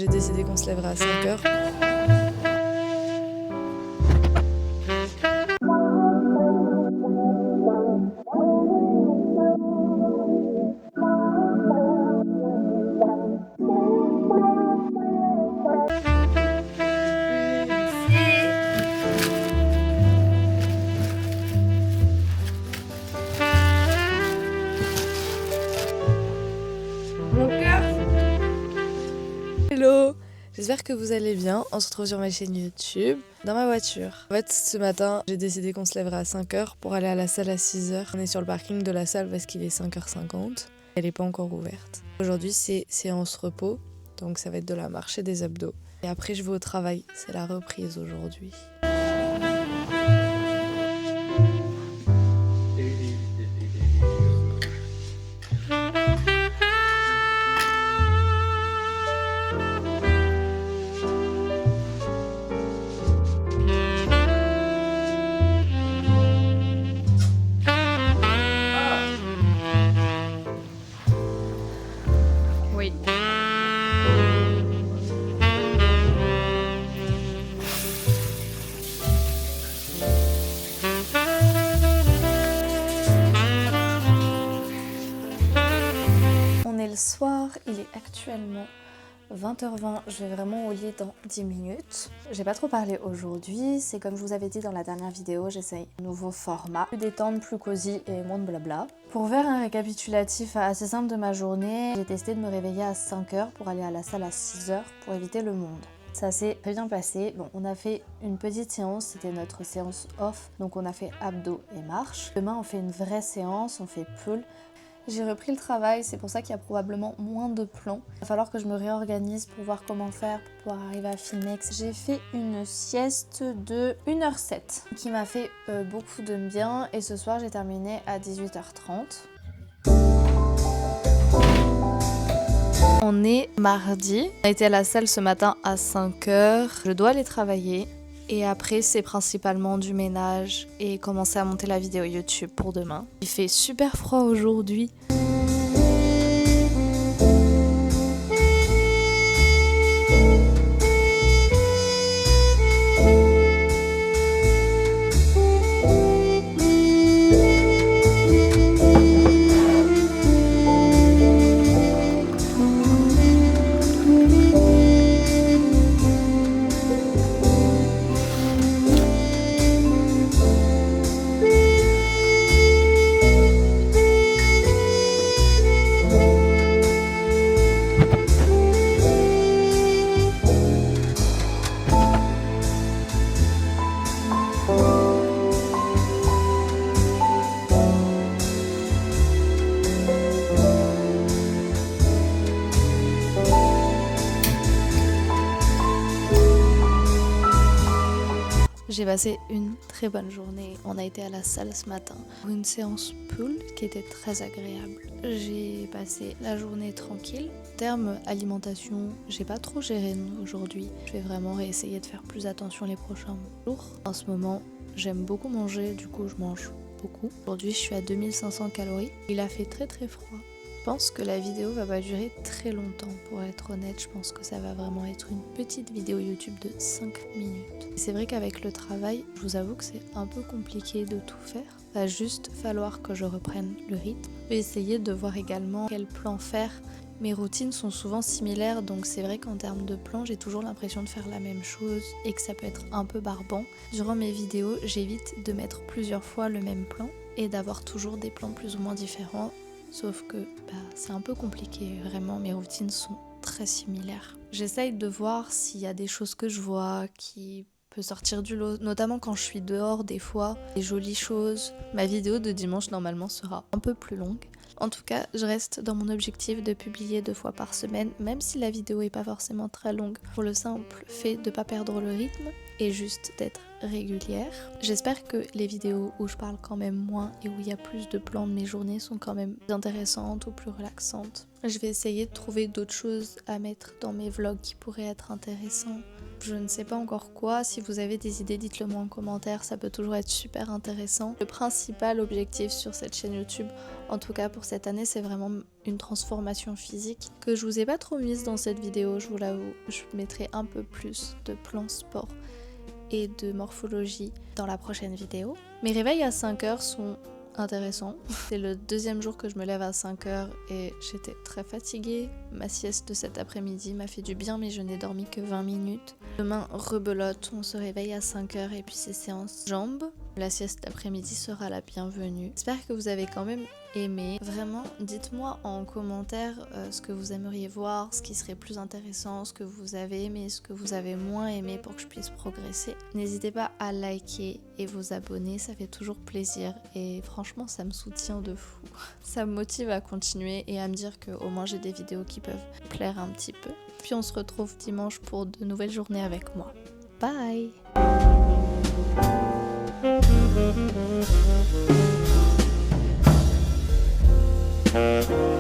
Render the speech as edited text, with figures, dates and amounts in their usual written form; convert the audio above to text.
J'ai décidé qu'on se lèverait à 5 heures. Mon cœur. Hello! J'espère que vous allez bien. On se retrouve sur ma chaîne YouTube, dans ma voiture. En fait, ce matin, j'ai décidé qu'on se lèverait à 5 heures pour aller à la salle à 6 heures. On est sur le parking de la salle parce qu'il est 5h50. Elle n'est pas encore ouverte. Aujourd'hui, c'est séance repos, donc ça va être de la marche et des abdos. Et après, je vais au travail. C'est la reprise aujourd'hui. Oui. On est le soir, il est actuellement 20h20, je vais vraiment au lit dans 10 minutes. J'ai pas trop parlé aujourd'hui, c'est comme je vous avais dit dans la dernière vidéo, j'essaye un nouveau format, plus détente, plus cosy et moins de blabla. Pour faire un récapitulatif assez simple de ma journée, j'ai testé de me réveiller à 5h pour aller à la salle à 6h pour éviter le monde. Ça s'est très bien passé. Bon, on a fait une petite séance, c'était notre séance off, donc on a fait abdos et marche. Demain on fait une vraie séance, on fait pull. J'ai repris le travail, c'est pour ça qu'il y a probablement moins de plans. Il va falloir que je me réorganise pour voir comment faire pour pouvoir arriver à filmer. J'ai fait une sieste de 1h07 qui m'a fait beaucoup de bien et ce soir j'ai terminé à 18h30. On est mardi, on a été à la salle ce matin à 5h, je dois aller travailler. Et après, c'est principalement du ménage et commencer à monter la vidéo YouTube pour demain. Il fait super froid aujourd'hui. J'ai passé une très bonne journée. On a été à la salle ce matin pour une séance pull qui était très agréable. J'ai passé la journée tranquille. En termes alimentation, j'ai pas trop géré aujourd'hui. Je vais vraiment réessayer de faire plus attention les prochains jours. En ce moment, j'aime beaucoup manger, du coup je mange beaucoup. Aujourd'hui, je suis à 2500 calories. Il a fait très très froid. Je pense que la vidéo va pas durer très longtemps, pour être honnête. Je pense que ça va vraiment être une petite vidéo YouTube de 5 minutes. C'est vrai qu'avec le travail, je vous avoue que c'est un peu compliqué de tout faire. Il va juste falloir que je reprenne le rythme. Je vais essayer de voir également quel plan faire. Mes routines sont souvent similaires, donc c'est vrai qu'en termes de plan, j'ai toujours l'impression de faire la même chose et que ça peut être un peu barbant. Durant mes vidéos, j'évite de mettre plusieurs fois le même plan et d'avoir toujours des plans plus ou moins différents. Sauf que c'est un peu compliqué, vraiment mes routines sont très similaires. J'essaye de voir s'il y a des choses que je vois qui peut sortir du lot, notamment quand je suis dehors des fois, des jolies choses. Ma vidéo de dimanche normalement sera un peu plus longue. En tout cas, je reste dans mon objectif de publier 2 fois par semaine, même si la vidéo est pas forcément très longue, pour le simple fait de pas perdre le rythme et juste d'être régulière. J'espère que les vidéos où je parle quand même moins et où il y a plus de plans de mes journées sont quand même intéressantes ou plus relaxantes. Je vais essayer de trouver d'autres choses à mettre dans mes vlogs qui pourraient être intéressants. Je ne sais pas encore quoi, si vous avez des idées dites-le moi en commentaire, ça peut toujours être super intéressant. Le principal objectif sur cette chaîne YouTube, en tout cas pour cette année, c'est vraiment une transformation physique que je vous ai pas trop mise dans cette vidéo, je vous l'avoue. Je mettrai un peu plus de plans sport et de morphologie dans la prochaine vidéo. Mes réveils à 5h sont intéressants. C'est le deuxième jour que je me lève à 5h et j'étais très fatiguée. Ma sieste de cet après-midi m'a fait du bien mais je n'ai dormi que 20 minutes. Demain, rebelote, on se réveille à 5h et puis c'est séance jambes. La sieste d'après-midi sera la bienvenue. J'espère que vous avez quand même aimé. Vraiment, dites-moi en commentaire ce que vous aimeriez voir, ce qui serait plus intéressant, ce que vous avez aimé, ce que vous avez moins aimé pour que je puisse progresser. N'hésitez pas à liker et vous abonner, ça fait toujours plaisir et franchement ça me soutient de fou. Ça me motive à continuer et à me dire qu'au moins j'ai des vidéos qui peuvent plaire un petit peu. Puis on se retrouve dimanche pour de nouvelles journées avec moi. Bye! Thank you.